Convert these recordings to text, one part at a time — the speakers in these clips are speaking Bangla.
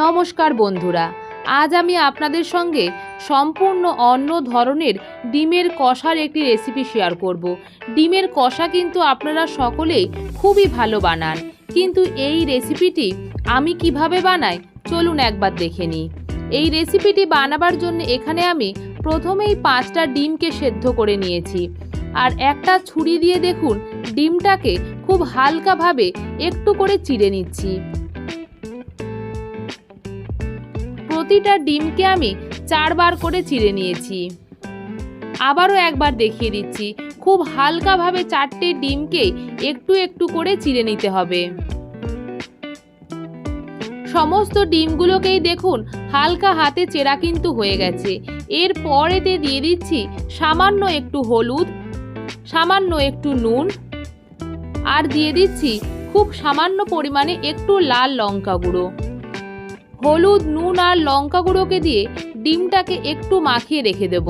নমস্কার বন্ধুরা, আজ আমি আপনাদের সঙ্গে সম্পূর্ণ অন্য ধরনের ডিমের কষার একটি রেসিপি শেয়ার করব। ডিমের কষা কিন্তু আপনারা সকলেই খুবই ভালো বানান, কিন্তু এই রেসিপিটি আমি কিভাবে বানাই চলুন একবার দেখে নিই। এই রেসিপিটি বানাবার জন্য এখানে আমি প্রথমেই 5টা ডিমকে সেদ্ধ করে নিয়েছি, আর একটা ছুরি দিয়ে দেখুন ডিমটাকে খুব হালকাভাবে একটু করে চিড়ে নিচ্ছি। প্রতিটা ডিমকে আমি 4 বার করে চিড়ে নিয়েছি। আবারও একবার দেখিয়ে দিচ্ছি, খুব হালকাভাবে 4টে ডিমকে একটু একটু করে চিড়ে নিতে হবে। সমস্ত ডিমগুলোকেই দেখুন হালকা হাতে চেরা কিন্তু হয়ে গেছে। এরপর এতে দিয়ে দিচ্ছি সামান্য একটু হলুদ, সামান্য একটু নুন, আর দিয়ে দিচ্ছি খুব সামান্য পরিমাণে একটু লাল লঙ্কা গুঁড়ো। হলুদ, নুন আর লঙ্কা গুঁড়োকে দিয়ে ডিমটাকে একটু মাখিয়ে রেখে দেব।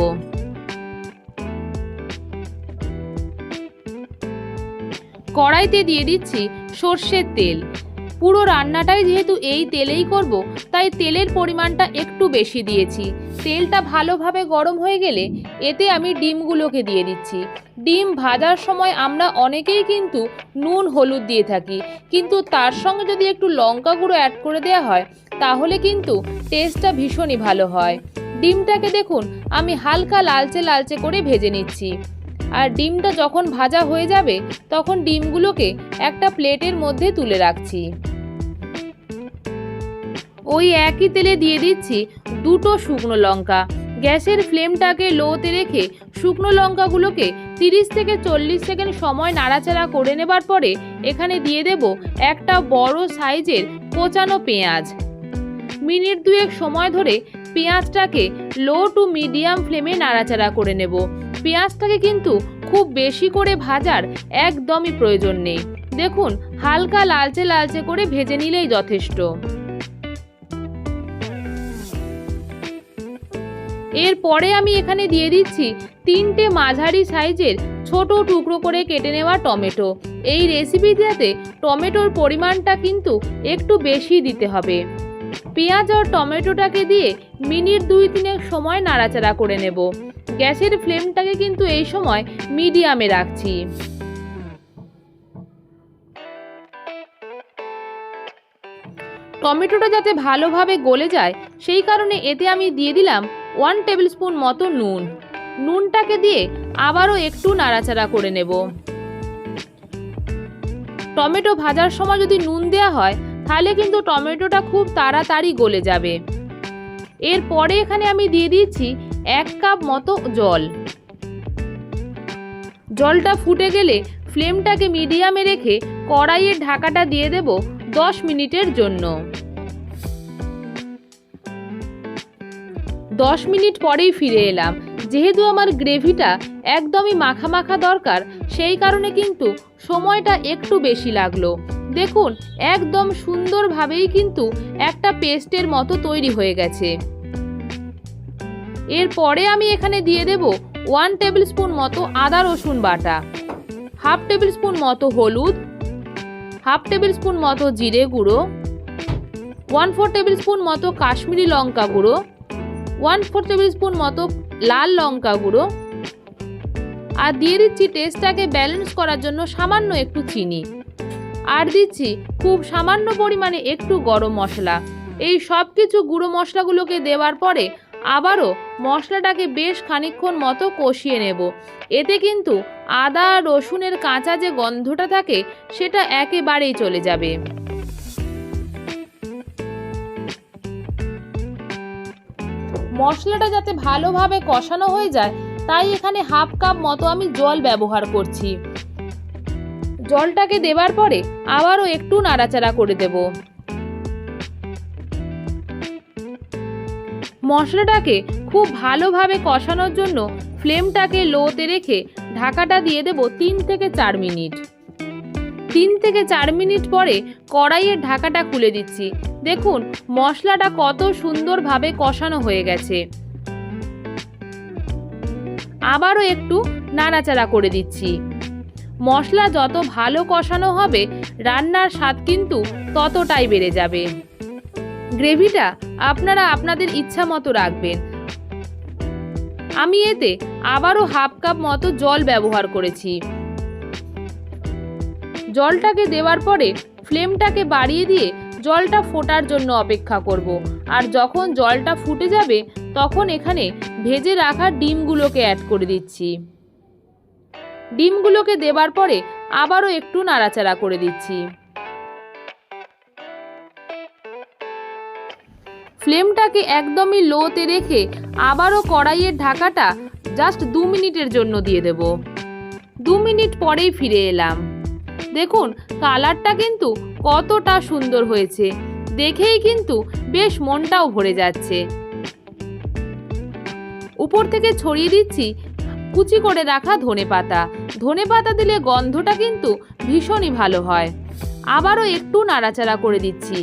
কড়াইতে দিয়ে দিচ্ছি সর্ষের তেল। পুরো রান্নাটাই যেহেতু এই তেলেই করব, তাই তেলের পরিমাণটা একটু বেশি দিয়েছি। তেলটা ভালোভাবে গরম হয়ে গেলে এতে আমি ডিমগুলোকে দিয়ে দিচ্ছি। ডিম ভাজার সময় আমরা অনেকেই কিন্তু নুন হলুদ দিয়ে থাকি, কিন্তু তার সঙ্গে যদি একটু লঙ্কা গুঁড়ো অ্যাড করে দেওয়া হয় তাহলে কিন্তু টেস্টটা ভীষণই ভালো হয়। ডিমটাকে দেখুন আমি হালকা লালচে লালচে করে ভেজে নিচ্ছি, আর ডিমটা যখন ভাজা হয়ে যাবে তখন ডিমগুলোকে একটা প্লেটের মধ্যে তুলে রাখছি। ওই একই তেলে দিয়ে দিচ্ছি 2টো শুকনো লঙ্কা। গ্যাসের ফ্লেমটাকে লোতে রেখে শুকনো লঙ্কাগুলোকে 30 থেকে 40 সেকেন্ড সময় নাড়াচাড়া করে নেবার পরে এখানে দিয়ে দেব একটা বড় সাইজের কোচানো পেঁয়াজ। মিনিট 2 সময় ধরে পেঁয়াজটাকে লো টু মিডিয়াম ফ্লেমে নাড়াচাড়া করে নেব। পেঁয়াজটাকে কিন্তু খুব বেশি করে ভাজার একদমই প্রয়োজন নেই। দেখুন হালকা লালচে লালচে করে ভেজে নিলেই যথেষ্ট। এরপরে আমি এখানে দিয়ে দিচ্ছি 3টে মাঝারি সাইজের ছোট টুকরো করে কেটে নেওয়া টমেটো। এই রেসিপিটাতে টমেটোর পরিমাণটা কিন্তু একটু বেশি দিতে হবে। পেঁয়াজ আর টমেটোটাকে দিয়ে মিনিট 2-3 সময় নাড়াচাড়া করে নেব। গ্যাসের ফ্লেমটাকে কিন্তু এই সময় মিডিয়ামে রাখছি। টমেটোটা যাতে ভালোভাবে গলে যায় সেই কারণে এতে আমি দিয়ে দিলাম 1 টেবিল স্পুন মতো নুন। নুনটাকে দিয়ে আবারও একটু নাড়াচাড়া করে নেব। টমেটো ভাজার সময় যদি নুন দেওয়া হয় তাহলে কিন্তু টমেটোটা খুব তাড়াতাড়ি গলে যাবে। এরপরে এখানে আমি দিয়ে দিচ্ছি 1 কাপ মতো জল। জলটা ফুটে গেলে ফ্লেমটাকে মিডিয়ামে রেখে কড়াইয়ের ঢাকাটা দিয়ে দেব 10 মিনিটের জন্য। 10 মিনিট পরেই ফিরে এলাম। যেহেতু আমার গ্রেভিটা একদমই মাখা মাখা দরকার, সেই কারণে কিন্তু সময়টা একটু বেশি লাগলো। দেখুন একদম সুন্দরভাবেই কিন্তু একটা পেস্টের মতো তৈরি হয়ে গেছে। এরপরে আমি এখানে দিয়ে দেব 1 টেবিল স্পুন মতো আদা রসুন বাটা, 1/2 টেবিল স্পুন মতো হলুদ, 1/2 টেবিল স্পুন মতো জিরে গুঁড়ো, 1/4 টেবিল স্পুন মতো কাশ্মীরি লঙ্কা গুঁড়ো, 1/4 টেবিল স্পুন মতো লাল লঙ্কা গুঁড়ো, আর দিয়ে দিচ্ছি টেস্টটাকে ব্যালেন্স করার জন্য সামান্য একটু চিনি, আর দিচ্ছি খুব সামান্য পরিমাণে একটু গরম মশলা। এই সব কিছু গুঁড়ো মশলাগুলোকে দেওয়ার পরে আবারও মশলাটাকে বেশ খানিকক্ষণ মতো কষিয়ে নেব। এতে কিন্তু আদা রসুনের কাঁচা যে গন্ধটা থাকে সেটা একেবারেই চলে যাবে। মশলাটা যাতে ভালোভাবে কষানো হয়ে যায় তাই এখানে 1/2 কাপ মতো আমি জল ব্যবহার করছি। জলটাকে দেবার পরে আবারও একটু নাড়াচাড়া করে দেব। মশলাটাকে খুব ভালোভাবে কষানোর জন্য ফ্লেমটাকে লোতে রেখে ঢাকাটা দিয়ে দেব 3 থেকে 4 মিনিট। 3 থেকে 4 মিনিট পরে কড়াইয়ের ঢাকাটা খুলে দিচ্ছি। দেখুন মশলাটা কত সুন্দরভাবে কষানো হয়ে গেছে। আবারও একটু নাড়াচাড়া করে দিচ্ছি। মশলা যত ভালো কষানো হবে রান্নার স্বাদ কিন্তু ততটাই বেড়ে যাবে। গ্রেভিটা আপনারা আপনাদের ইচ্ছা মতো রাখবেন। আমি এতে আবারও হাফ কাপ মতো জল ব্যবহার করেছি। জলটাকে দেওয়ার পরে ফ্লেমটাকে বাড়িয়ে দিয়ে জলটা ফোটার জন্য অপেক্ষা করব। আর যখন জলটা ফুটে যাবে তখন এখানে ভেজে রাখা ডিমগুলোকে অ্যাড করে দিচ্ছি। ডিমগুলোকে দেওয়ার পরে আবারও একটু নাড়াচাড়া করে দিচ্ছি। ফ্লেমটাকে একদমই লোতে রেখে আবারও কড়াইয়ের ঢাকাটা জাস্ট 2 মিনিটের জন্য দিয়ে দেব। 2 মিনিট পরেই ফিরে এলাম। দেখুন কালারটা কিন্তু কতটা সুন্দর হয়েছে, দেখেই কিন্তু বেশ মনটাও ভরে যাচ্ছে। উপর থেকে ছড়িয়ে দিচ্ছি কুচি করে রাখা ধনেপাতা। ধনেপাতা দিলে গন্ধটা কিন্তু ভীষণই ভালো হয়। আবারও একটু নাড়াচাড়া করে দিচ্ছি।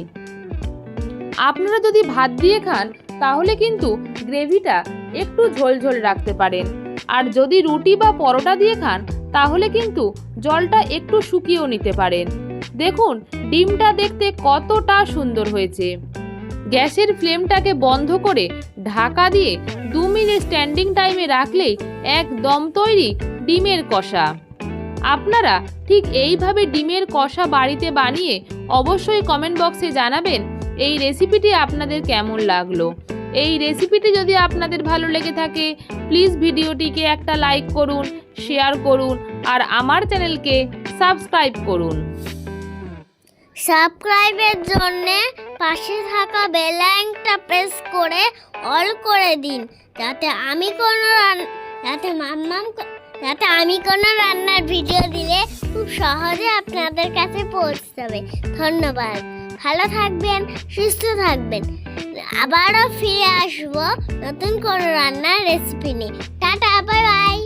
আপনারা যদি ভাত দিয়ে খান তাহলে কিন্তু গ্রেভিটা একটু ঝোলঝোল রাখতে পারেন, আর যদি রুটি বা পরোটা দিয়ে খান তাহলে কিন্তু জলটা একটু শুকিয়েও নিতে পারেন। দেখুন ডিমটা দেখতে কতটা সুন্দর হয়েছে। গ্যাসের ফ্লেমটাকে বন্ধ করে ঢাকা দিয়ে 2 মিনিট স্ট্যান্ডিং টাইমে রাখলেই একদম তৈরি ডিমের কষা। আপনারা ঠিক এইভাবে ডিমের কষা বাড়িতে বানিয়ে অবশ্যই কমেন্ট বক্সে জানাবেন এই রেসিপিটি আপনাদের কেমন লাগলো। এই রেসিপিটি যদি আপনাদের ভালো লেগে থাকে প্লিজ ভিডিওটিকে একটা লাইক করুন, শেয়ার করুন আর আমার চ্যানেলকে সাবস্ক্রাইব করুন। সাবস্ক্রাইবের জন্য পাশে থাকা বেল আইকনটা প্রেস করে অল করে দিন, যাতে আমি কোনো রান্নার ভিডিও দিলে খুব সহজে আপনাদের কাছে পৌঁছে যাবে। ধন্যবাদ। ভালো থাকবেন, সুস্থ থাকবেন। আবারও ফিরে আসবো নতুন কোনো রান্নার রেসিপি নিয়ে। Tata, bye bye.